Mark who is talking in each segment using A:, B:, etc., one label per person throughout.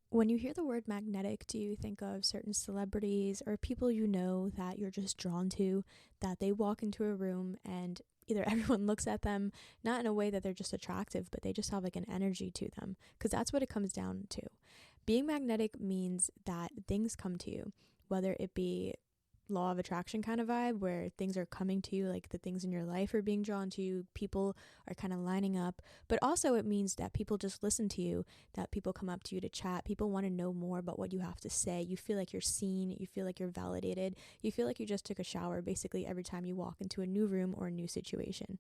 A: When you hear the word magnetic, do you think of certain celebrities or people you know that you're just drawn to, that they walk into a room and either everyone looks at them, not in a way that they're just attractive, but they just have like an energy to them? Because that's what it comes down to. Being magnetic means that things come to you, whether it be law of attraction kind of vibe where things are coming to you, like the things in your life are being drawn to you, people are kind of lining up. But also it means that people just listen to you, that people come up to you to chat, people want to know more about what you have to say. You feel like you're seen, you feel like you're validated, you feel like you just took a shower basically every time you walk into a new room or a new situation.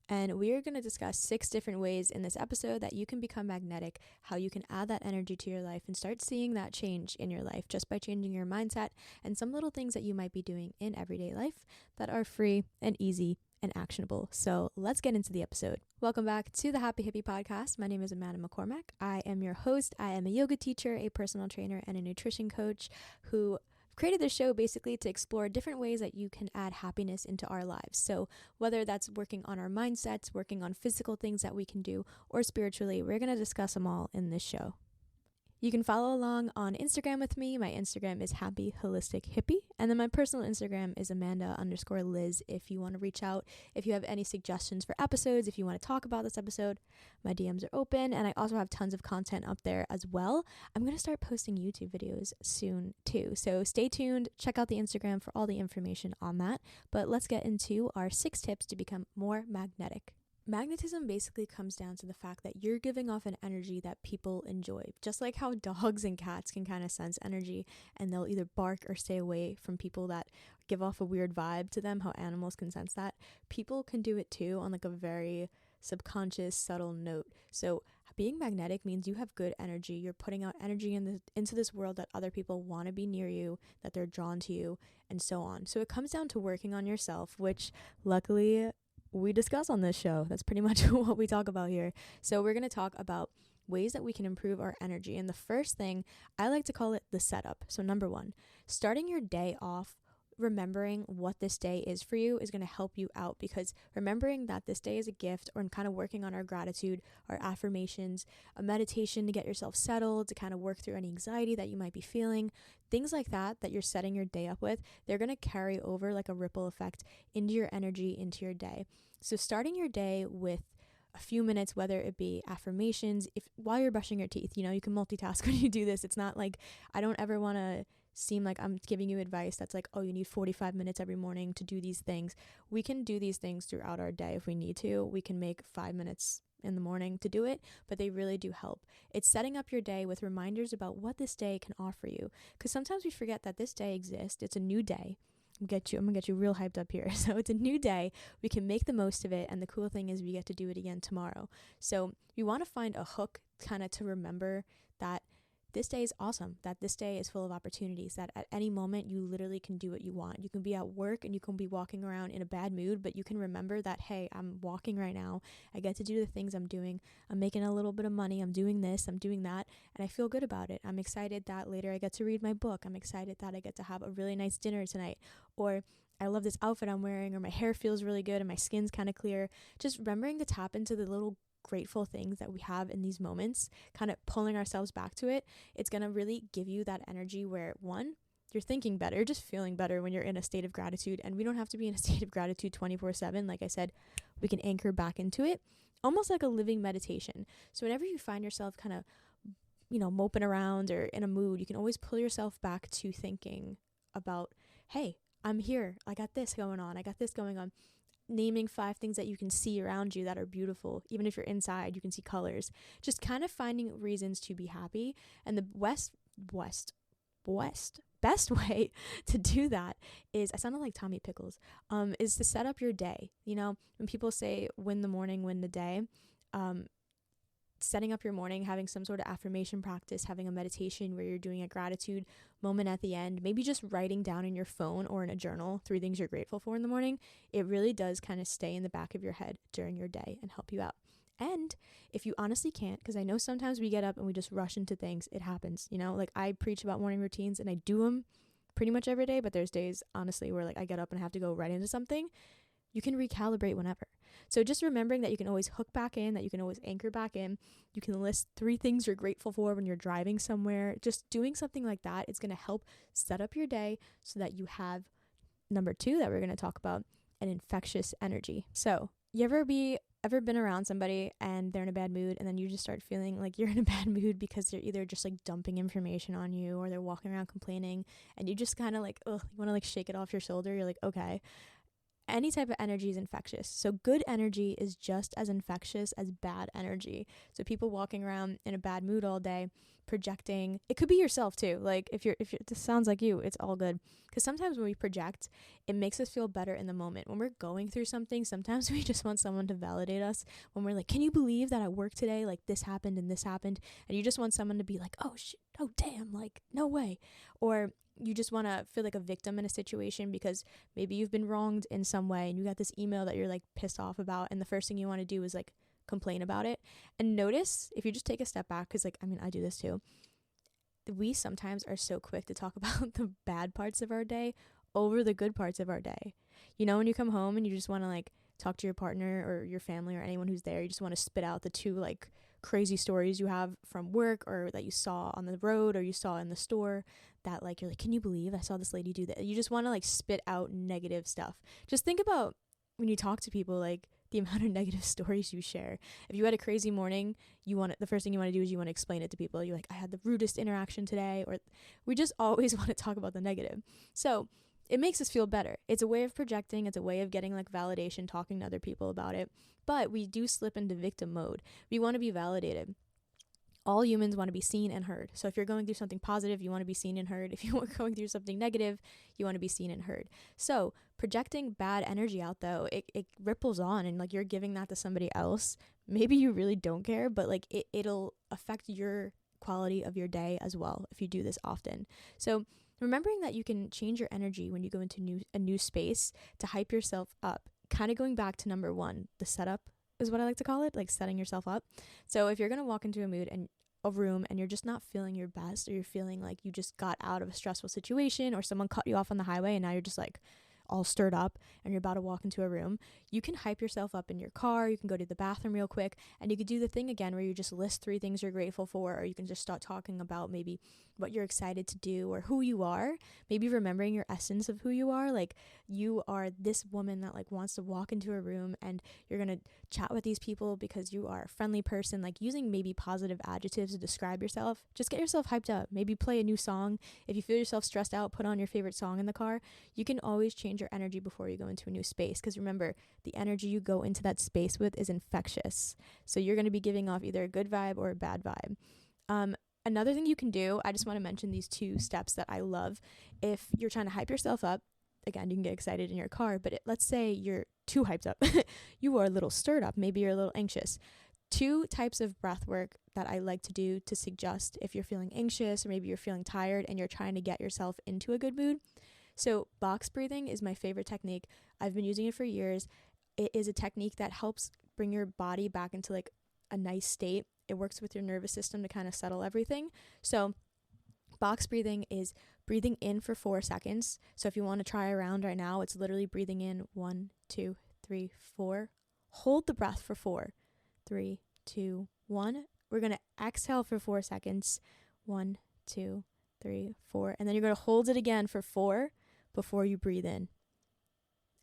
A: And we are going to discuss 6 different ways in this episode that you can become magnetic, how you can add that energy to your life and start seeing that change in your life just by changing your mindset, and some little things that you might be doing in everyday life that are free and easy and actionable. So let's get into the episode. Welcome back to the Happy Hippie Podcast. My name is Amanda McCormack. I am your host. I am a yoga teacher, a personal trainer, and a nutrition coach who created this show basically to explore different ways that you can add happiness into our lives. So whether that's working on our mindsets, working on physical things that we can do, or spiritually, we're going to discuss them all in this show. You can follow along on Instagram with me. My Instagram is Happy Holistic Hippie. And then my personal Instagram is Amanda_Liz. If you want to reach out, if you have any suggestions for episodes, if you want to talk about this episode, my DMs are open. And I also have tons of content up there as well. I'm going to start posting YouTube videos soon too. So stay tuned. Check out the Instagram for all the information on that. But let's get into our 6 tips to become more magnetic. Magnetism basically comes down to the fact that you're giving off an energy that people enjoy. Just like how dogs and cats can kind of sense energy and they'll either bark or stay away from people that give off a weird vibe to them, how animals can sense that. People can do it too on like a very subconscious, subtle note. So being magnetic means you have good energy. You're putting out energy into this world that other people want to be near you, that they're drawn to you, and so on. So it comes down to working on yourself, which luckily we discuss on this show. That's pretty much what we talk about here. So we're going to talk about ways that we can improve our energy. And the first thing, I like to call it the setup. So number 1, starting your day off remembering what this day is for you is going to help you out, because remembering that this day is a gift, or kind of working on our gratitude, our affirmations, a meditation to get yourself settled, to kind of work through any anxiety that you might be feeling, things like that you're setting your day up with, they're going to carry over like a ripple effect into your energy, into your day. So starting your day with a few minutes, whether it be affirmations, if while you're brushing your teeth, you can multitask when you do this. It's not like, I don't ever want to seem like I'm giving you advice that's like, oh, you need 45 minutes every morning to do these things. We can do these things throughout our day if we need to. We can make 5 minutes in the morning to do it, but they really do help. It's setting up your day with reminders about what this day can offer you, because sometimes we forget that this day exists. It's a new day. I'm gonna get you real hyped up here. So it's a new day. We can make the most of it, and the cool thing is we get to do it again tomorrow. So you want to find a hook kind of to remember that this day is awesome, that this day is full of opportunities, that at any moment you literally can do what you want. You can be at work and you can be walking around in a bad mood, but you can remember that, hey, I'm walking right now. I get to do the things I'm doing. I'm making a little bit of money. I'm doing this, I'm doing that, and I feel good about it. I'm excited that later I get to read my book. I'm excited that I get to have a really nice dinner tonight. Or I love this outfit I'm wearing, or my hair feels really good and my skin's kind of clear. Just remembering to tap into the little grateful things that we have in these moments, kind of pulling ourselves back to it. It's going to really give you that energy where, 1, you're thinking better, just feeling better when you're in a state of gratitude. And we don't have to be in a state of gratitude 24/7. Like I said, we can anchor back into it, almost like a living meditation. So whenever you find yourself kind of, moping around or in a mood, you can always pull yourself back to thinking about, hey, I'm here. I got this going on. I got this going on. Naming 5 things that you can see around you that are beautiful. Even if you're inside, you can see colors. Just kind of finding reasons to be happy. And the best way to do that is, I sounded like Tommy Pickles, is to set up your day. When people say win the morning, win the day, setting up your morning, having some sort of affirmation practice, having a meditation where you're doing a gratitude moment at the end, maybe just writing down in your phone or in a journal 3 things you're grateful for in the morning, it really does kind of stay in the back of your head during your day and help you out. And if you honestly can't, because I know sometimes we get up and we just rush into things, it happens, like I preach about morning routines and I do them pretty much every day, but there's days honestly where like I get up and I have to go right into something. You can recalibrate whenever. So just remembering that you can always hook back in, that you can always anchor back in. You can list 3 things you're grateful for when you're driving somewhere. Just doing something like that, it's going to help set up your day so that you have number 2 that we're going to talk about, an infectious energy. So you ever been around somebody and they're in a bad mood, and then you just start feeling like you're in a bad mood because they're either just like dumping information on you, or they're walking around complaining, and you just kind of like, ugh, you want to like shake it off your shoulder. You're like, okay. Any type of energy is infectious. So good energy is just as infectious as bad energy. So people walking around in a bad mood all day, projecting, it could be yourself too. Like if this sounds like you, it's all good. Because sometimes when we project, it makes us feel better in the moment. When we're going through something, sometimes we just want someone to validate us. When we're like, can you believe that at work today, like this happened and this happened? And you just want someone to be like, oh shit, oh damn, like no way. Or you just want to feel like a victim in a situation because maybe you've been wronged in some way and you got this email that you're like pissed off about, and the first thing you want to do is like complain about it. And notice, if you just take a step back, because like, I mean, I do this too, we sometimes are so quick to talk about the bad parts of our day over the good parts of our day. You know, when you come home and you just want to like talk to your partner or your family or anyone who's there, you just want to spit out the 2 like crazy stories you have from work or that you saw on the road or you saw in the store, that like you're like, can you believe I saw this lady do that? You just want to like spit out negative stuff. Just think about when you talk to people, like the amount of negative stories you share. If you had a crazy morning, the first thing you want to do is you want to explain it to people. You're like, I had the rudest interaction today, or we just always want to talk about the negative. So it makes us feel better. It's a way of projecting. It's a way of getting like validation, talking to other people about it. But we do slip into victim mode. We want to be validated. All humans want to be seen and heard. So if you're going through something positive, you want to be seen and heard. If you are going through something negative, you want to be seen and heard. So projecting bad energy out, though, it ripples on, and like you're giving that to somebody else. Maybe you really don't care, but like it'll affect your quality of your day as well if you do this often. So remembering that you can change your energy when you go into a new space to hype yourself up. Kind of going back to number 1, the setup is what I like to call it, like setting yourself up. So if you're going to walk into a room and you're just not feeling your best, or you're feeling like you just got out of a stressful situation, or someone cut you off on the highway and now you're just like all stirred up and you're about to walk into a room, you can hype yourself up in your car. You can go to the bathroom real quick, and you could do the thing again where you just list 3 things you're grateful for, or you can just start talking about maybe what you're excited to do or who you are, maybe remembering your essence of who you are. Like, you are this woman that like wants to walk into a room and you're going to chat with these people because you are a friendly person, like using maybe positive adjectives to describe yourself. Just get yourself hyped up. Maybe play a new song. If you feel yourself stressed out, put on your favorite song in the car. You can always change your energy before you go into a new space, because remember, the energy you go into that space with is infectious. So you're going to be giving off either a good vibe or a bad vibe. Another thing you can do, I just want to mention these 2 steps that I love. If you're trying to hype yourself up, again, you can get excited in your car, but let's say you're too hyped up. You are a little stirred up. Maybe you're a little anxious. 2 types of breath work that I like to do to suggest if you're feeling anxious, or maybe you're feeling tired and you're trying to get yourself into a good mood. So box breathing is my favorite technique. I've been using it for years. It is a technique that helps bring your body back into like a nice state. It works with your nervous system to kind of settle everything. So box breathing is breathing in for 4 seconds. So if you want to try around right now, it's literally breathing in 1, 2, 3, 4. Hold the breath for 4. 3, 2, 1. We're going to exhale for 4 seconds. 1, 2, 3, 4. And then you're going to hold it again for 4 before you breathe in.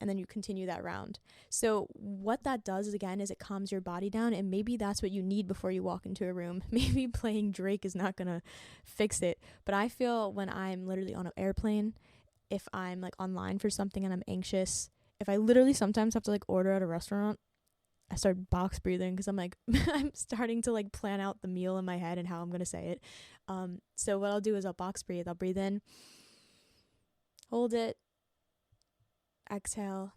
A: And then you continue that round. So what that does is, again, is it calms your body down, and maybe that's what you need before you walk into a room. Maybe playing Drake is not going to fix it, but I feel when I'm literally on an airplane, if I'm like online for something and I'm anxious, if I literally sometimes have to like order at a restaurant, I start box breathing because I'm like, I'm starting to like plan out the meal in my head and how I'm going to say it. So what I'll do is I'll box breathe. I'll breathe in, hold it, exhale,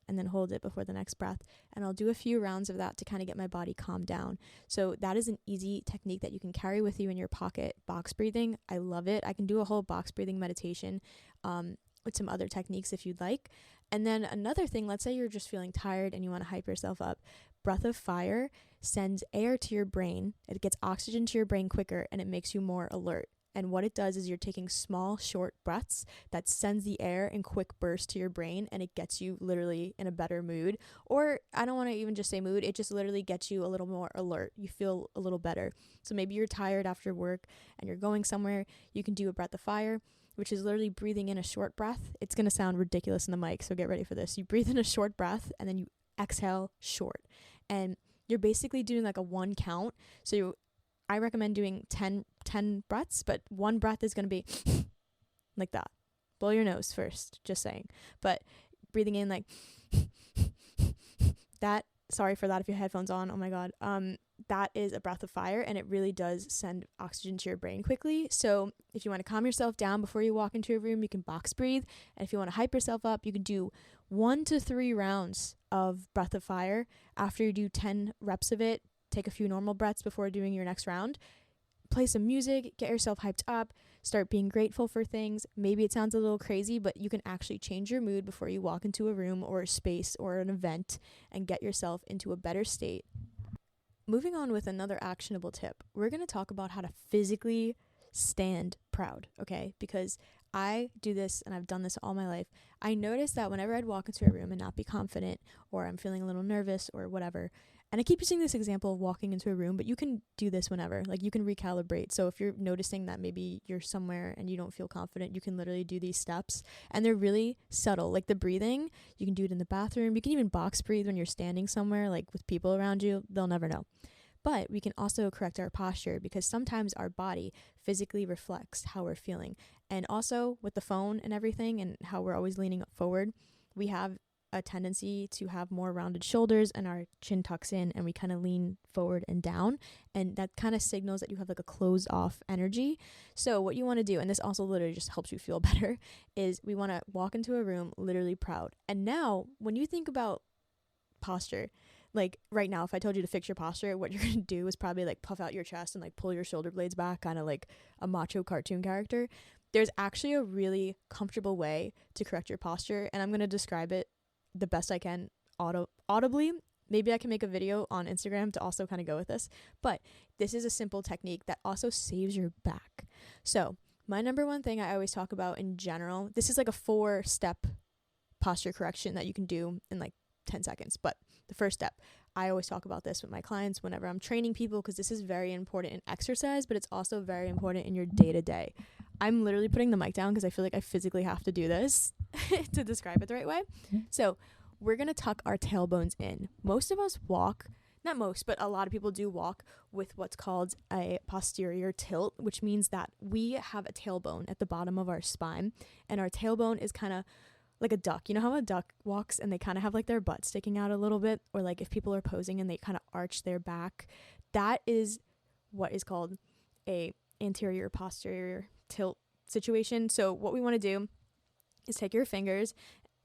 A: and then hold it before the next breath. And I'll do a few rounds of that to kind of get my body calmed down. So that is an easy technique that you can carry with you in your pocket. Box breathing, I love it. I can do a whole box breathing meditation with some other techniques if you'd like. And then another thing, let's say you're just feeling tired and you want to hype yourself up. Breath of fire sends air to your brain. It gets oxygen to your brain quicker, and it makes you more alert. And what it does is you're taking small, short breaths that sends the air in quick bursts to your brain, and it gets you literally in a better mood. Or I don't want to even just say mood, it just literally gets you a little more alert. You feel a little better. So maybe you're tired after work and you're going somewhere, you can do a breath of fire, which is literally breathing in a short breath. It's going to sound ridiculous in the mic, so get ready for this. You breathe in a short breath and then you exhale short. And you're basically doing like a 1 count. So I recommend doing 10 breaths, but one breath is going to be like that. Blow your nose first, just saying. But breathing in like that. Sorry for that if you have headphones on. Oh my God. That is a breath of fire, and it really does send oxygen to your brain quickly. So if you want to calm yourself down before you walk into a room, you can box breathe. And if you want to hype yourself up, you can do 1 to 3 rounds of breath of fire. After you do 10 reps of it, take a few normal breaths before doing your next round. Play some music, get yourself hyped up, start being grateful for things. Maybe it sounds a little crazy, but you can actually change your mood before you walk into a room or a space or an event and get yourself into a better state. Moving on with another actionable tip, we're going to talk about how to physically stand proud, okay? Because I do this and I've done this all my life. I noticed that whenever I'd walk into a room and not be confident, or I'm feeling a little nervous or whatever, and I keep using this example of walking into a room, but you can do this whenever. Like, you can recalibrate. So if you're noticing that maybe you're somewhere and you don't feel confident, you can literally do these steps. And they're really subtle. Like the breathing, you can do it in the bathroom. You can even box breathe when you're standing somewhere, like with people around you. They'll never know. But we can also correct our posture, because sometimes our body physically reflects how we're feeling. And also with the phone and everything and how we're always leaning forward, we have a tendency to have more rounded shoulders and our chin tucks in, and we kind of lean forward and down, and that kind of signals that you have like a closed off energy. So what you want to do, and this also literally just helps you feel better, is we want to walk into a room literally proud. And now when you think about posture, like right now, if I told you to fix your posture, what you're going to do is probably like puff out your chest and like pull your shoulder blades back, kind of like a macho cartoon character. There's actually a really comfortable way to correct your posture, and I'm going to describe it the best I can audibly. Maybe I can make a video on Instagram to also kind of go with this, but this is a simple technique that also saves your back. So my number one thing I always talk about in general, this is like a 4-step posture correction that you can do in like 10 seconds. But the first step, I always talk about this with my clients whenever I'm training people, because this is very important in exercise, but it's also very important in your day-to-day. I'm literally putting the mic down because I feel like I physically have to do this to describe it the right way. So we're going to tuck our tailbones in. Most of us walk, not most, but a lot of people do walk with what's called a posterior tilt, which means that we have a tailbone at the bottom of our spine, and our tailbone is kind of like a duck. You know how a duck walks and they kind of have like their butt sticking out a little bit, or like if people are posing and they kind of arch their back? That is what is called a anterior posterior tilt situation. So what we want to do is take your fingers,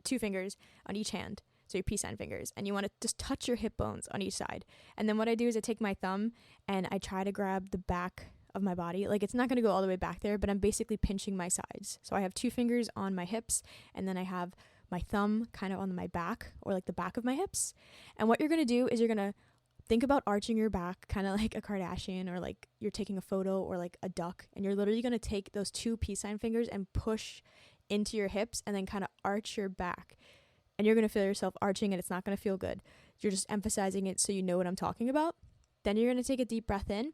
A: 2 fingers on each hand, so your peace sign fingers, and you want to just touch your hip bones on each side. And then what I do is I take my thumb and I try to grab the back of my body. Like, it's not going to go all the way back there, but I'm basically pinching my sides. So I have 2 fingers on my hips, and then I have my thumb kind of on my back, or like the back of my hips. And what you're going to do is you're going to think about arching your back, kind of like a Kardashian, or like you're taking a photo, or like a duck, and you're literally going to take those 2 peace sign fingers and push into your hips and then kind of arch your back. And you're going to feel yourself arching, and it's not going to feel good. You're just emphasizing it so you know what I'm talking about. Then you're going to take a deep breath in,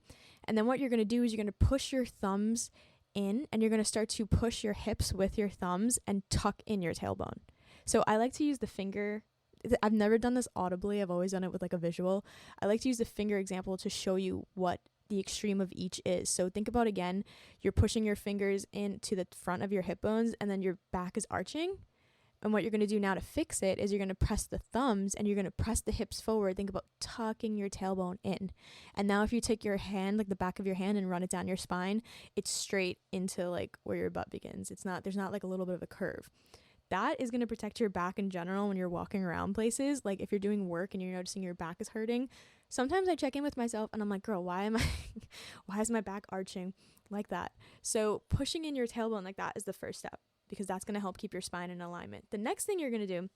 A: and then what you're going to do is you're going to push your thumbs in, and you're going to start to push your hips with your thumbs and tuck in your tailbone. So I like to use the finger. I've never done this audibly. I've always done it with like a visual. I like to use the finger example to show you what the extreme of each is. So think about, again, you're pushing your fingers into the front of your hip bones, and then your back is arching. And what you're going to do now to fix it is you're going to press the thumbs and you're going to press the hips forward. Think about tucking your tailbone in. And now if you take your hand, like the back of your hand, and run it down your spine, it's straight into like where your butt begins. There's not like a little bit of a curve. That is going to protect your back in general when you're walking around places. Like if you're doing work and you're noticing your back is hurting, sometimes I check in with myself and I'm like, girl, why is my back arching like that? So pushing in your tailbone like that is the first step, because that's going to help keep your spine in alignment. The next thing you're going to do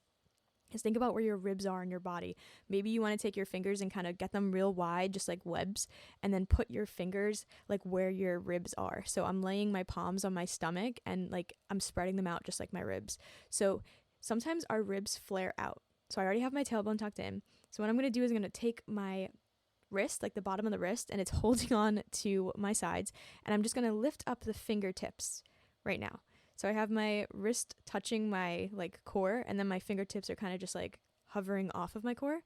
A: is think about where your ribs are in your body. Maybe you want to take your fingers and kind of get them real wide, just like webs, and then put your fingers like where your ribs are. So I'm laying my palms on my stomach and like I'm spreading them out just like my ribs. So sometimes our ribs flare out. So I already have my tailbone tucked in. So what I'm going to do is I'm going to take my wrist, like the bottom of the wrist, and it's holding on to my sides, and I'm just going to lift up the fingertips right now. So I have my wrist touching my like core, and then my fingertips are kind of just like hovering off of my core.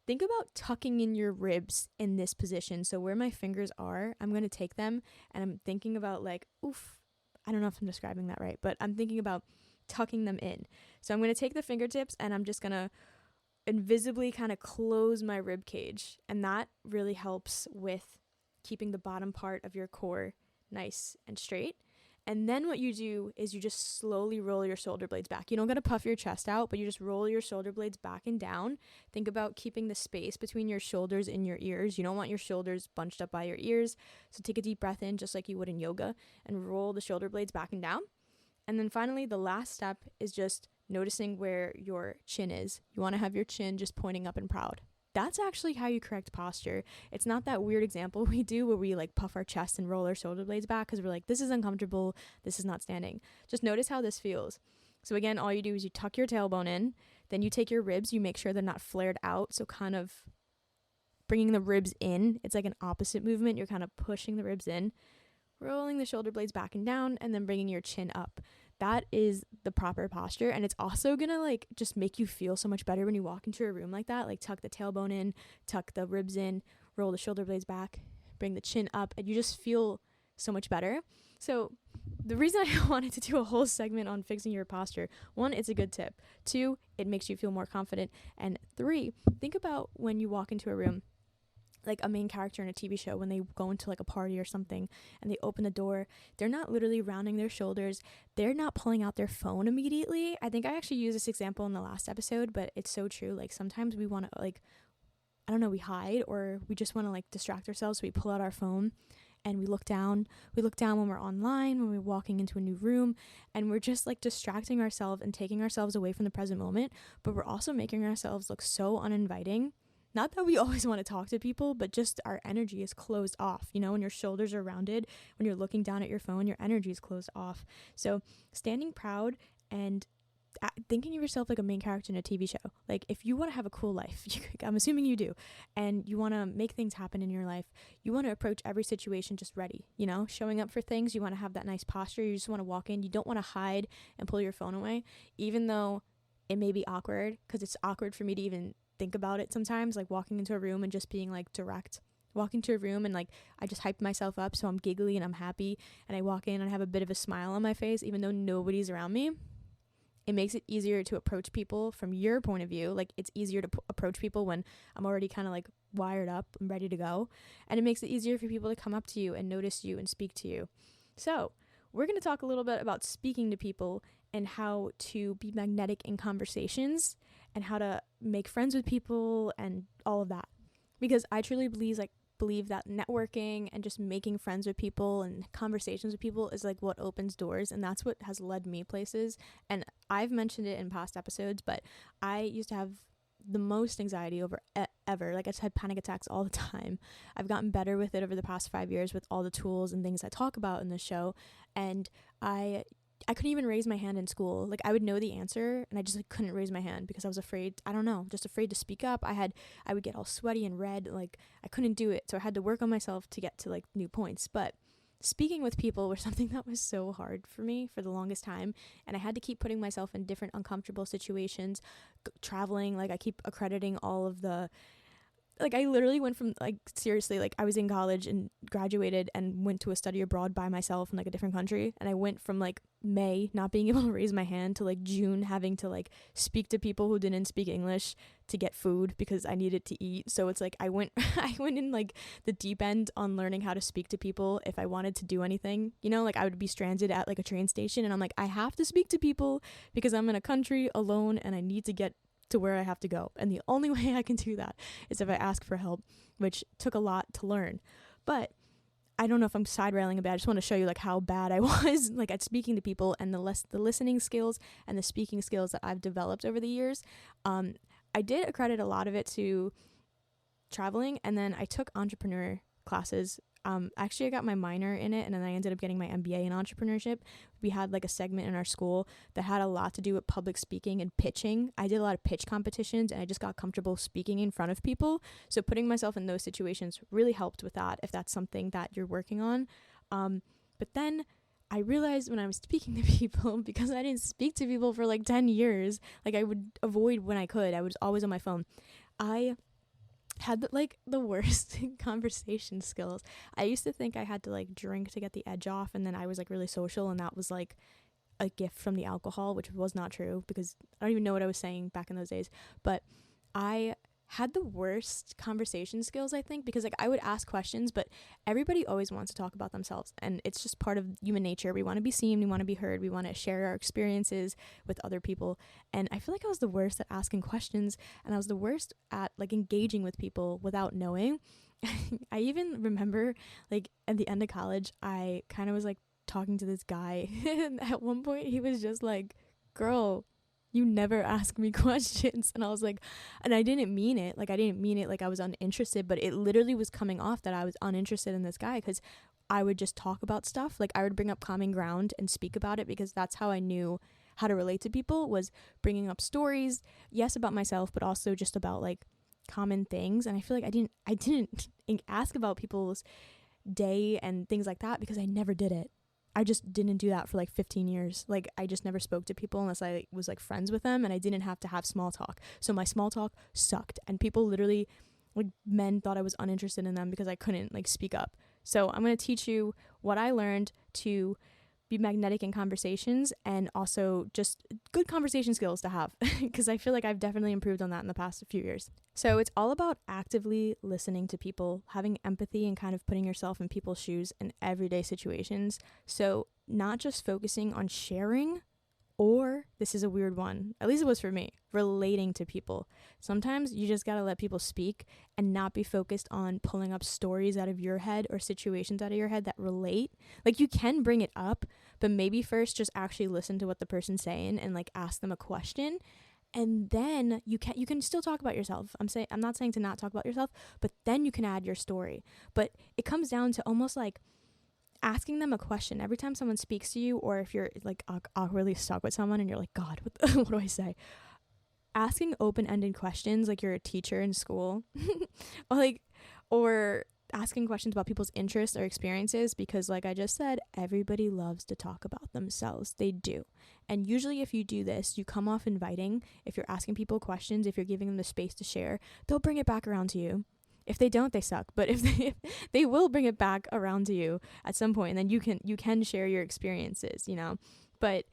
A: Think about tucking in your ribs in this position. So where my fingers are, I'm going to take them, and I'm thinking about like, oof, I don't know if I'm describing that right, but I'm thinking about tucking them in. So I'm going to take the fingertips and I'm just going to invisibly kind of close my rib cage, and that really helps with keeping the bottom part of your core nice and straight. And then what you do is you just slowly roll your shoulder blades back. You don't got to puff your chest out, but you just roll your shoulder blades back and down. Think about keeping the space between your shoulders and your ears. You don't want your shoulders bunched up by your ears. So take a deep breath in just like you would in yoga and roll the shoulder blades back and down. And then finally, the last step is just noticing where your chin is. You want to have your chin just pointing up and proud. That's actually how you correct posture. It's not that weird example we do where we like puff our chest and roll our shoulder blades back because we're like, this is uncomfortable, this is not standing. Just notice how this feels. So again, all you do is you tuck your tailbone in, then you take your ribs, you make sure they're not flared out, so kind of bringing the ribs in. It's like an opposite movement. You're kind of pushing the ribs in, rolling the shoulder blades back and down, and then bringing your chin up. That is the proper posture, and it's also gonna like just make you feel so much better when you walk into a room like that. Like tuck the tailbone in, tuck the ribs in, roll the shoulder blades back, bring the chin up, and you just feel so much better. So the reason I wanted to do a whole segment on fixing your posture, 1, it's a good tip. 2, it makes you feel more confident. And 3, think about when you walk into a room, like a main character in a TV show, when they go into like a party or something and they open the door, they're not literally rounding their shoulders. They're not pulling out their phone immediately. I think I actually used this example in the last episode, but it's so true. Like sometimes we want to like, I don't know, we hide or we just want to like distract ourselves. So we pull out our phone and we look down. We look down when we're online, when we're walking into a new room, and we're just like distracting ourselves and taking ourselves away from the present moment. But we're also making ourselves look so uninviting. Not that we always want to talk to people, but just our energy is closed off. You know, when your shoulders are rounded, when you're looking down at your phone, your energy is closed off. So standing proud and thinking of yourself like a main character in a TV show. Like if you want to have a cool life, I'm assuming you do, and you want to make things happen in your life, you want to approach every situation just ready, you know, showing up for things. You want to have that nice posture. You just want to walk in. You don't want to hide and pull your phone away, even though it may be awkward, because it's awkward for me to even think about it sometimes, like walking into a room and just being like direct. Walk into a room and like I just hyped myself up, so I'm giggly and I'm happy, and I walk in and I have a bit of a smile on my face even though nobody's around me. It makes it easier to approach people from your point of view. Like it's easier to approach people when I'm already kind of like wired up and ready to go, and it makes it easier for people to come up to you and notice you and speak to you. So we're going to talk a little bit about speaking to people and how to be magnetic in conversations and how to make friends with people and all of that. Because I truly believe that networking and just making friends with people and conversations with people is like what opens doors, and that's what has led me places. And I've mentioned it in past episodes, but I used to have the most anxiety over ever. Like I just had panic attacks all the time. I've gotten better with it over the past 5 years with all the tools and things I talk about in the show, and I couldn't even raise my hand in school. Like I would know the answer and I just like couldn't raise my hand because I was afraid. I don't know, just afraid to speak up. I would get all sweaty and red. Like I couldn't do it. So I had to work on myself to get to like new points. But speaking with people was something that was so hard for me for the longest time. And I had to keep putting myself in different uncomfortable situations, traveling. Like I keep accrediting all of the, like I literally went from like seriously, like I was in college and graduated and went to a study abroad by myself in like a different country, and I went from like May not being able to raise my hand to like June having to like speak to people who didn't speak English to get food because I needed to eat. So it's like I went in like the deep end on learning how to speak to people if I wanted to do anything, you know. Like I would be stranded at like a train station and I'm like, I have to speak to people because I'm in a country alone and I need to get to where I have to go, and the only way I can do that is if I ask for help, which took a lot to learn. But I don't know if I'm side railing a bit. I just want to show you like how bad I was like at speaking to people, and the listening skills and the speaking skills that I've developed over the years. I did accredit a lot of it to traveling, and then I took entrepreneur classes. Actually, I got my minor in it, and then I ended up getting my MBA in entrepreneurship. We had like a segment in our school that had a lot to do with public speaking and pitching. I did a lot of pitch competitions, and I just got comfortable speaking in front of people. So putting myself in those situations really helped with that, if that's something that you're working on. But then I realized when I was speaking to people, because I didn't speak to people for like 10 years, like I would avoid when I could. I was always on my phone. I had the worst conversation skills. I used to think I had to like drink to get the edge off, and then I was like really social, and that was like a gift from the alcohol, which was not true, because I don't even know what I was saying back in those days. But I had the worst conversation skills, I think, because like I would ask questions, but everybody always wants to talk about themselves, and it's just part of human nature. We want to be seen, we want to be heard, we want to share our experiences with other people. And I feel like I was the worst at asking questions, and I was the worst at like engaging with people without knowing. I even remember like at the end of college, I kind of was like talking to this guy and at one point he was just like, "Girl, you never ask me questions." And I was like, and I didn't mean it. Like, I didn't mean it like I was uninterested, but it literally was coming off that I was uninterested in this guy, because I would just talk about stuff. Like, I would bring up common ground and speak about it, because that's how I knew how to relate to people, was bringing up stories, yes, about myself, but also just about like common things. And I feel like I didn't ask about people's day and things like that, because I never did it. I just didn't do that for like 15 years. Like, I just never spoke to people unless I was like friends with them, and I didn't have to have small talk. So my small talk sucked, and people literally, like, men thought I was uninterested in them because I couldn't like speak up. So I'm going to teach you what I learned to be magnetic in conversations, and also just good conversation skills to have, because I feel like I've definitely improved on that in the past few years. So it's all about actively listening to people, having empathy, and kind of putting yourself in people's shoes in everyday situations. So not just focusing on sharing, or, this is a weird one, at least it was for me, relating to people. Sometimes you just gotta let people speak and not be focused on pulling up stories out of your head or situations out of your head that relate. Like, you can bring it up, but maybe first just actually listen to what the person's saying and like ask them a question. And then you can still talk about yourself. I'm not saying to not talk about yourself, but then you can add your story. But it comes down to almost like asking them a question every time someone speaks to you, or if you're like awkwardly stuck with someone and you're like, God, what do I say? Asking open-ended questions, like you're a teacher in school, or asking questions about people's interests or experiences, because like I just said, everybody loves to talk about themselves. They do. And usually if you do this, you come off inviting. If you're asking people questions, if you're giving them the space to share, they'll bring it back around to you. If they don't, they suck. But if they will bring it back around to you at some point, and then you can share your experiences, you know. But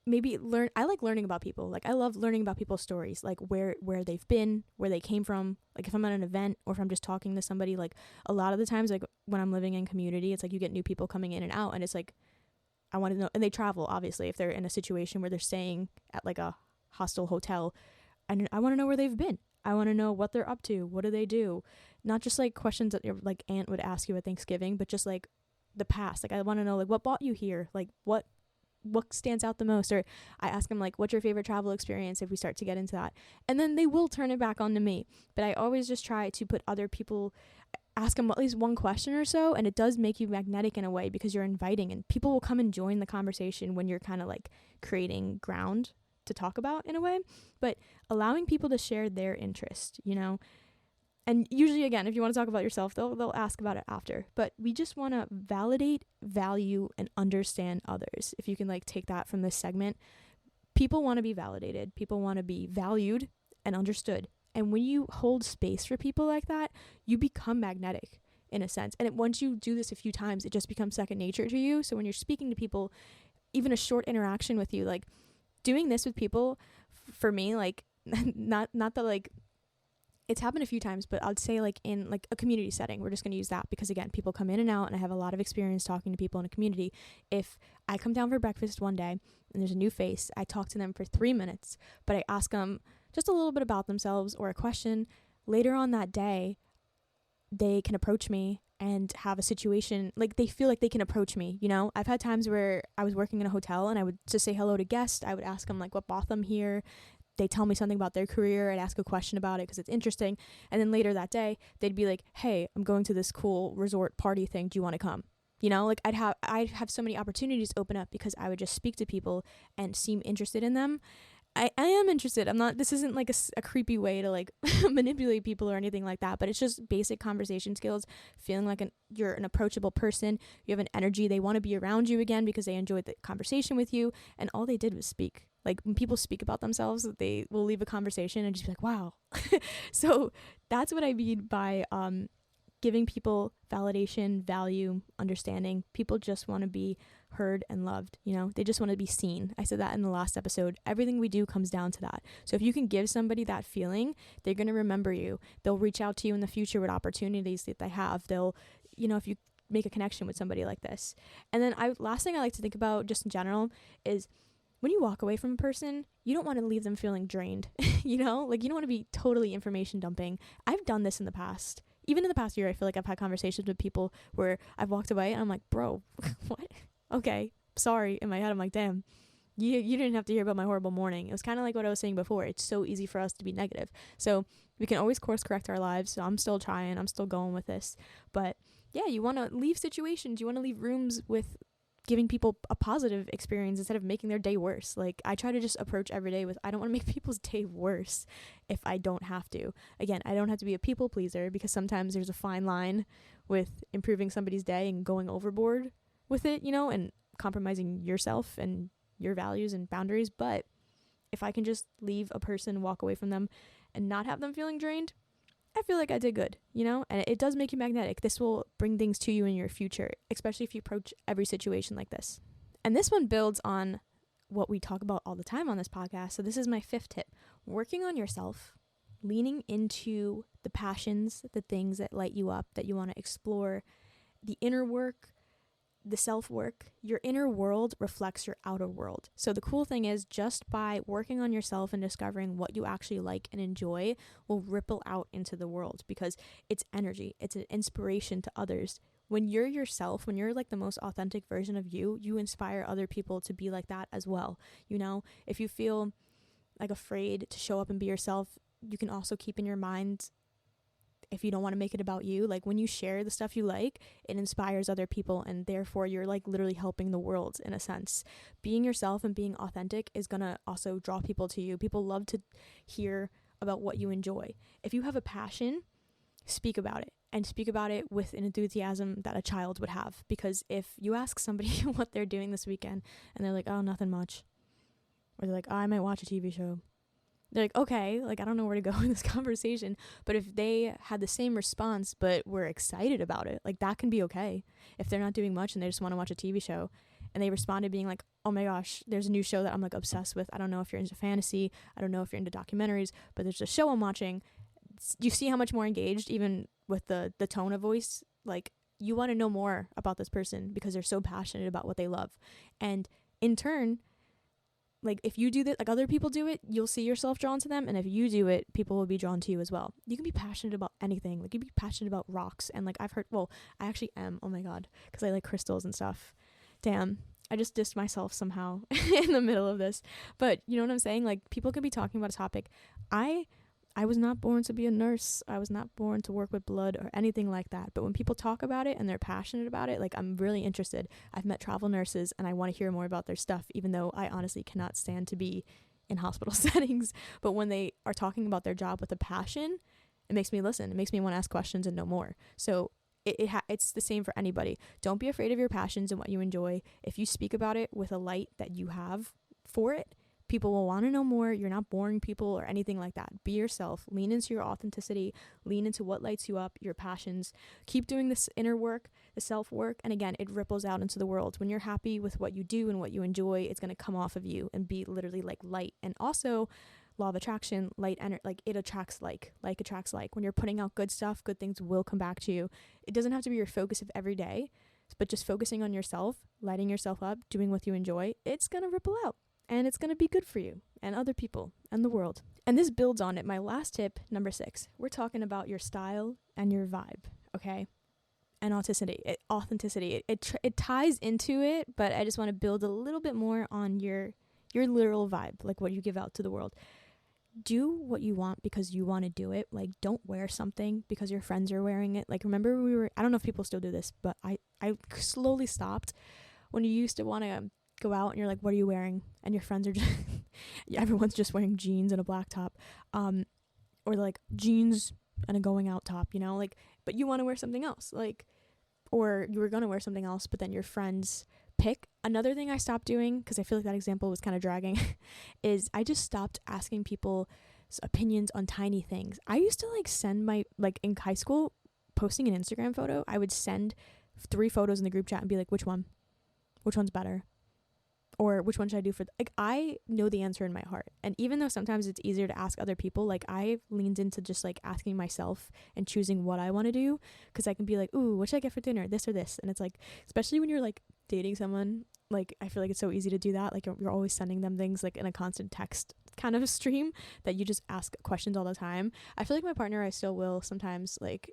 A: maybe I like learning about people. Like, I love learning about people's stories, like where they've been, where they came from. Like, if I'm at an event or if I'm just talking to somebody, like a lot of the times, like when I'm living in community, it's like you get new people coming in and out, and it's like, I want to know, and they travel, obviously, if they're in a situation where they're staying at like a hostel hotel, and I want to know where they've been. I want to know what they're up to. What do they do? Not just like questions that your like aunt would ask you at Thanksgiving, but just like the past. Like, I want to know like what brought you here? Like what stands out the most? Or I ask them like, what's your favorite travel experience, if we start to get into that. And then they will turn it back on to me. But I always just try to put other people, ask them at least one question or so, and it does make you magnetic in a way, because you're inviting, and people will come and join the conversation when you're kind of like creating ground to talk about in a way. But allowing people to share their interest, you know. And usually, again, if you want to talk about yourself, they'll ask about it after. But we just want to validate, value, and understand others. If you can like take that from this segment, people want to be validated. People want to be valued and understood. And when you hold space for people like that, you become magnetic in a sense. And once you do this a few times, it just becomes second nature to you. So when you're speaking to people, even a short interaction with you, like doing this with people, for me, like not that like, it's happened a few times, but I'd say like in like a community setting, we're just going to use that, because again, people come in and out, and I have a lot of experience talking to people in a community. If I come down for breakfast one day and there's a new face, I talk to them for 3 minutes, but I ask them just a little bit about themselves or a question. Later on that day, they can approach me and have a situation, like they feel like they can approach me, you know? I've had times where I was working in a hotel and I would just say hello to guests. I would ask them like what brought them here. They tell me something about their career. I'd ask a question about it because it's interesting. And then later that day, they'd be like, hey, I'm going to this cool resort party thing. Do you want to come? You know, like I'd have so many opportunities open up because I would just speak to people and seem interested in them. I am interested. I'm not, this isn't like a creepy way to like manipulate people or anything like that, but it's just basic conversation skills, feeling like you're an approachable person. You have an energy. They want to be around you again because they enjoyed the conversation with you. And all they did was speak. Like when people speak about themselves, they will leave a conversation and just be like, wow. So that's what I mean by giving people validation, value, understanding. People just want to be heard and loved, you know? They just want to be seen. I said that in the last episode. Everything we do comes down to that. So if you can give somebody that feeling, they're going to remember you. They'll reach out to you in the future with opportunities that they have. They'll, you know, if you make a connection with somebody like this. And then last thing I like to think about just in general is when you walk away from a person, you don't want to leave them feeling drained, you know? Like you don't want to be totally information dumping. I've done this in the past. Even in the past year, I feel like I've had conversations with people where I've walked away and I'm like, bro, what? Okay, sorry. In my head, I'm like, damn, you didn't have to hear about my horrible morning. It was kind of like what I was saying before. It's so easy for us to be negative. So we can always course correct our lives. So I'm still trying. I'm still going with this. But yeah, you want to leave situations. You want to leave rooms with giving people a positive experience instead of making their day worse. Like I try to just approach every day with, I don't want to make people's day worse if I don't have to. Again, I don't have to be a people pleaser because sometimes there's a fine line with improving somebody's day and going overboard with it, you know, and compromising yourself and your values and boundaries. But if I can just leave a person, walk away from them and not have them feeling drained, I feel like I did good, you know, and it does make you magnetic. This will bring things to you in your future, especially if you approach every situation like this. And this one builds on what we talk about all the time on this podcast. So this is my 5th tip: working on yourself, leaning into the passions, the things that light you up, that you want to explore, the inner work, the self-work. Your inner world reflects your outer world. So the cool thing is, just by working on yourself and discovering what you actually like and enjoy will ripple out into the world because it's energy. It's an inspiration to others. When you're yourself, when you're like the most authentic version of you, you inspire other people to be like that as well. You know, if you feel like afraid to show up and be yourself, you can also keep in your mind, if you don't want to make it about you, like when you share the stuff you like, it inspires other people, and therefore you're like literally helping the world in a sense. Being yourself and being authentic is gonna also draw people to you. People love to hear about what you enjoy. If you have a passion, speak about it, and speak about it with an enthusiasm that a child would have. Because if you ask somebody what they're doing this weekend and they're like, oh, nothing much, or they're like, oh, I might watch a TV show, they're like, okay, like I don't know where to go in this conversation. But if they had the same response but were excited about it, like that can be okay. If they're not doing much and they just want to watch a TV show and they responded being like, oh my gosh, there's a new show that I'm like obsessed with. I don't know if you're into fantasy, I don't know if you're into documentaries, but there's a show I'm watching. You see how much more engaged, even with the tone of voice, like you want to know more about this person because they're so passionate about what they love. And in turn, like if you do that, like other people do it, you'll see yourself drawn to them. And if you do it, people will be drawn to you as well. You can be passionate about anything. Like you can be passionate about rocks. And like I've heard, well, I actually am. Oh my God. Because I like crystals and stuff. Damn. I just dissed myself somehow in the middle of this. But you know what I'm saying? Like people can be talking about a topic. I was not born to be a nurse. I was not born to work with blood or anything like that. But when people talk about it and they're passionate about it, like I'm really interested. I've met travel nurses and I want to hear more about their stuff, even though I honestly cannot stand to be in hospital settings. But when they are talking about their job with a passion, it makes me listen. It makes me want to ask questions and know more. So it's the same for anybody. Don't be afraid of your passions and what you enjoy. If you speak about it with a light that you have for it, people will want to know more. You're not boring people or anything like that. Be yourself. Lean into your authenticity. Lean into what lights you up, your passions. Keep doing this inner work, the self-work. And again, it ripples out into the world. When you're happy with what you do and what you enjoy, it's going to come off of you and be literally like light. And also, law of attraction, like it attracts like attracts like. When you're putting out good stuff, good things will come back to you. It doesn't have to be your focus of every day, but just focusing on yourself, lighting yourself up, doing what you enjoy, it's going to ripple out. And it's going to be good for you and other people and the world. And this builds on it. My last tip, number 6, we're talking about your style and your vibe, okay? and authenticity. It ties into it, but I just want to build a little bit more on your literal vibe, like what you give out to the world. Do what you want because you want to do it. Like, don't wear something because your friends are wearing it. Like, remember I don't know if people still do this, but I slowly stopped when you used to want to go out and you're like, what are you wearing? And your friends are just, everyone's just wearing jeans and a black top, or like jeans and a going out top, you know, like, but you want to wear something else, like, or you were going to wear something else, but then your friends pick. Another thing I stopped doing, because I feel like that example was kind of dragging, is I just stopped asking people's opinions on tiny things. I used to like send like in high school, posting an Instagram photo, I would send 3 photos in the group chat and be like, which one's better? Or which one should I do like, I know the answer in my heart. And even though sometimes it's easier to ask other people, like, I leaned into just like asking myself and choosing what I want to do, because I can be like, ooh, what should I get for dinner, this or this? And it's like, especially when you're like dating someone, like, I feel like it's so easy to do that. Like, you're always sending them things like in a constant text kind of stream that you just ask questions all the time. I feel like my partner, I still will sometimes like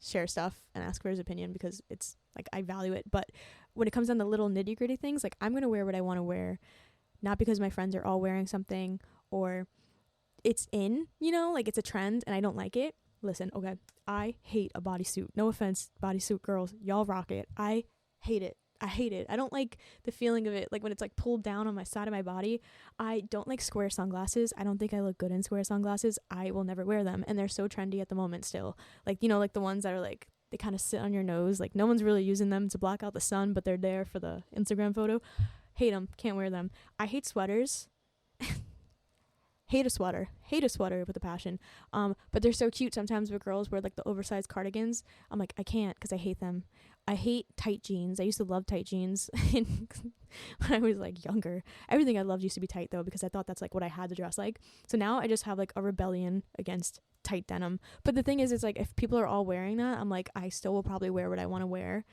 A: share stuff and ask for his opinion because it's like, I value it. But when it comes down to little nitty gritty things, like, I'm going to wear what I want to wear, not because my friends are all wearing something or it's in, you know, like it's a trend and I don't like it. Listen, okay, I hate a bodysuit. No offense, bodysuit girls, y'all rock it. I hate it. I don't like the feeling of it, like when it's like pulled down on my side of my body. I don't like square sunglasses. I don't think I look good in square sunglasses. I will never wear them, and they're so trendy at the moment still. Like, you know, like the ones that are like, they kind of sit on your nose, like no one's really using them to block out the sun, but they're there for the Instagram photo. Hate them, can't wear them. I hate sweaters. Hate a sweater with a passion. But they're so cute sometimes with girls wear like the oversized cardigans. I'm like, I can't, because I hate them. I hate tight jeans. I used to love tight jeans when I was like younger. Everything I loved used to be tight though, because I thought that's like what I had to dress like. So now I just have like a rebellion against tight denim. But the thing is, it's like, if people are all wearing that, I'm like, I still will probably wear what I want to wear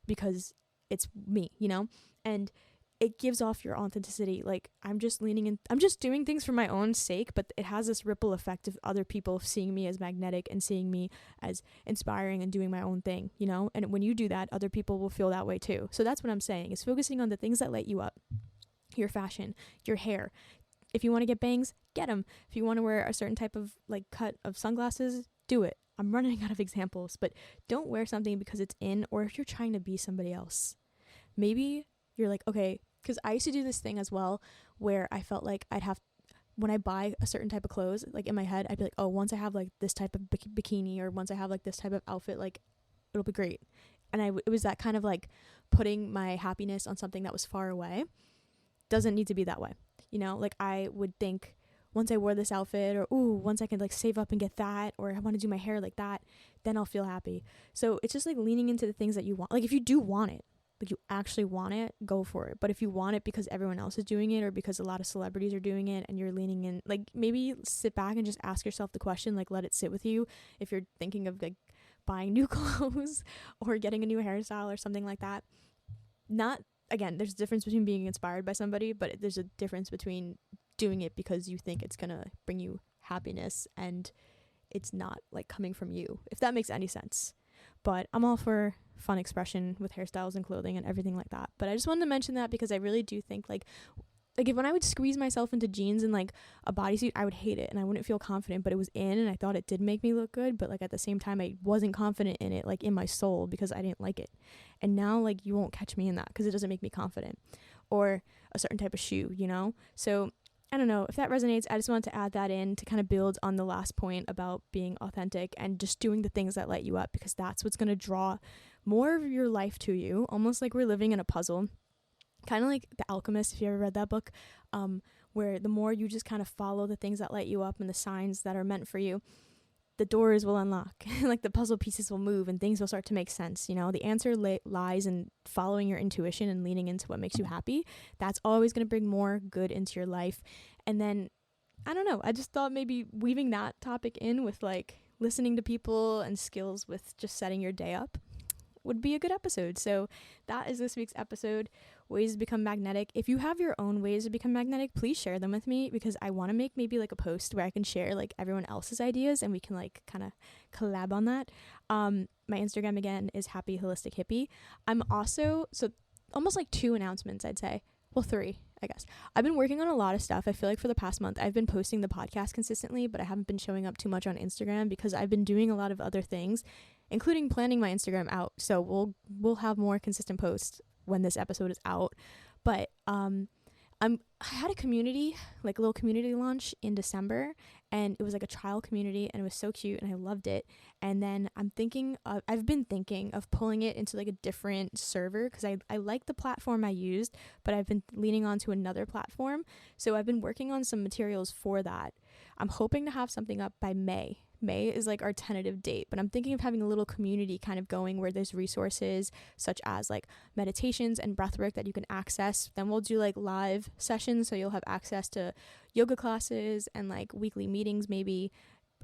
A: because it's me, you know? And it gives off your authenticity. Like, I'm just leaning in, I'm just doing things for my own sake, but it has this ripple effect of other people seeing me as magnetic and seeing me as inspiring and doing my own thing, you know? And when you do that, other people will feel that way too. So that's what I'm saying, is focusing on the things that light you up. Your fashion, your hair. If you want to get bangs, get them. If you want to wear a certain type of like cut of sunglasses, do it. I'm running out of examples, but don't wear something because it's in, or if you're trying to be somebody else. Maybe you're like, okay, because I used to do this thing as well where I felt like when I buy a certain type of clothes, like in my head, I'd be like, oh, once I have like this type of bikini, or once I have like this type of outfit, like it'll be great. And it was that kind of like putting my happiness on something that was far away. Doesn't need to be that way. You know, like I would think, once I wore this outfit, or ooh, once I can like save up and get that, or I want to do my hair like that, then I'll feel happy. So it's just like leaning into the things that you want. Like, if you do want it, like you actually want it, go for it. But if you want it because everyone else is doing it, or because a lot of celebrities are doing it and you're leaning in, like, maybe sit back and just ask yourself the question, like, let it sit with you. If you're thinking of like buying new clothes or getting a new hairstyle or something like that, not, again, there's a difference between being inspired by somebody, but there's a difference between doing it because you think it's gonna bring you happiness and it's not like coming from you, if that makes any sense. But I'm all for fun expression with hairstyles and clothing and everything like that. But I just wanted to mention that because I really do think like if when I would squeeze myself into jeans and like a bodysuit, I would hate it and I wouldn't feel confident, but it was in and I thought it did make me look good. But like at the same time, I wasn't confident in it, like in my soul, because I didn't like it. And now like you won't catch me in that because it doesn't make me confident. Or a certain type of shoe, you know? So I don't know if that resonates. I just wanted to add that in to kind of build on the last point about being authentic and just doing the things that light you up, because that's what's going to draw more of your life to you, almost like we're living in a puzzle. Kind of like The Alchemist, if you ever read that book, where the more you just kind of follow the things that light you up and the signs that are meant for you, the doors will unlock. Like the puzzle pieces will move and things will start to make sense. You know, the answer lies in following your intuition and leaning into what makes you happy. That's always going to bring more good into your life. And then, I don't know, I just thought maybe weaving that topic in with like listening to people and skills with just setting your day up would be a good episode. So that is this week's episode, ways to become magnetic. If you have your own ways to become magnetic, please share them with me, because I want to make maybe like a post where I can share like everyone else's ideas and we can like kind of collab on that. my Instagram again is Happy Holistic Hippie. I'm also, so almost like 2 announcements, I'd say. Well, 3, I guess. I've been working on a lot of stuff. I feel like for the past month, I've been posting the podcast consistently, but I haven't been showing up too much on Instagram because I've been doing a lot of other things, including planning my Instagram out. So we'll have more consistent posts when this episode is out. But I had a community, like a little community launch in December, and it was like a trial community, and it was so cute, and I loved it. And then I've been thinking of pulling it into like a different server because I like the platform I used, but I've been leaning on to another platform. So I've been working on some materials for that. I'm hoping to have something up by May. May is like our tentative date, but I'm thinking of having a little community kind of going where there's resources such as like meditations and breathwork that you can access. Then we'll do like live sessions, so you'll have access to yoga classes and like weekly meetings maybe.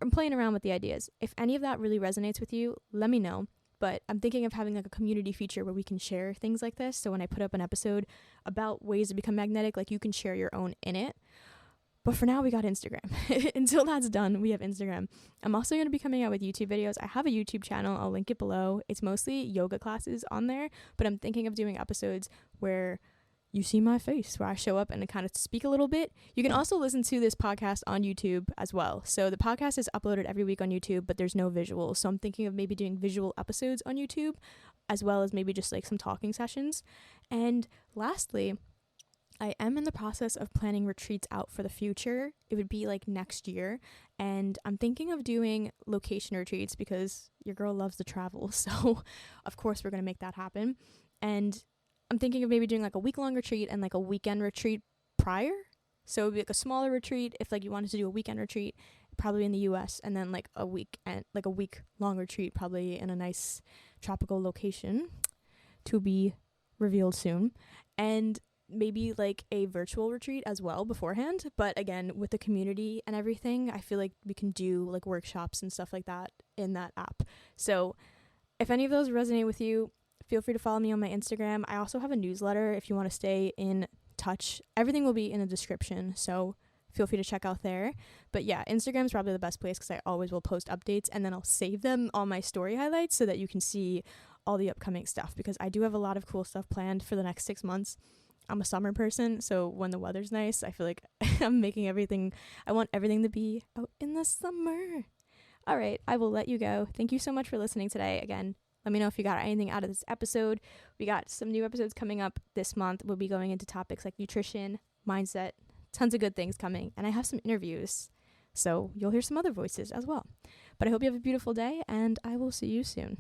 A: I'm playing around with the ideas. If any of that really resonates with you, let me know. But I'm thinking of having like a community feature where we can share things like this. So when I put up an episode about ways to become magnetic, like you can share your own in it. But for now, we got Instagram. Until that's done, we have Instagram. I'm also going to be coming out with YouTube videos. I have a YouTube channel. I'll link it below. It's mostly yoga classes on there, but I'm thinking of doing episodes where you see my face, where I show up and I kind of speak a little bit. You can also listen to this podcast on YouTube as well. So the podcast is uploaded every week on YouTube, but there's no visuals. So I'm thinking of maybe doing visual episodes on YouTube, as well as maybe just like some talking sessions. And lastly, I am in the process of planning retreats out for the future. It would be like next year. And I'm thinking of doing location retreats because your girl loves to travel. So of course we're going to make that happen. And I'm thinking of maybe doing like a week-long retreat and like a weekend retreat prior. So it would be like a smaller retreat if like you wanted to do a weekend retreat, probably in the US, and then like a week-long retreat probably in a nice tropical location to be revealed soon. And maybe like a virtual retreat as well beforehand, but again with the community and everything, I feel like we can do like workshops and stuff like that in that app. So if any of those resonate with you, feel free to follow me on my Instagram. I also have a newsletter if you want to stay in touch. Everything will be in the description, so feel free to check out there. But yeah, Instagram is probably the best place because I always will post updates, and then I'll save them on my story highlights so that you can see all the upcoming stuff, because I do have a lot of cool stuff planned for the next 6 months. I'm a summer person, so when the weather's nice, I feel like I'm making everything, I want everything to be out in the summer. All right, I will let you go. Thank you so much for listening today. Again, let me know if you got anything out of this episode. We got some new episodes coming up this month. We'll be going into topics like nutrition, mindset, tons of good things coming. And I have some interviews, so you'll hear some other voices as well. But I hope you have a beautiful day, and I will see you soon.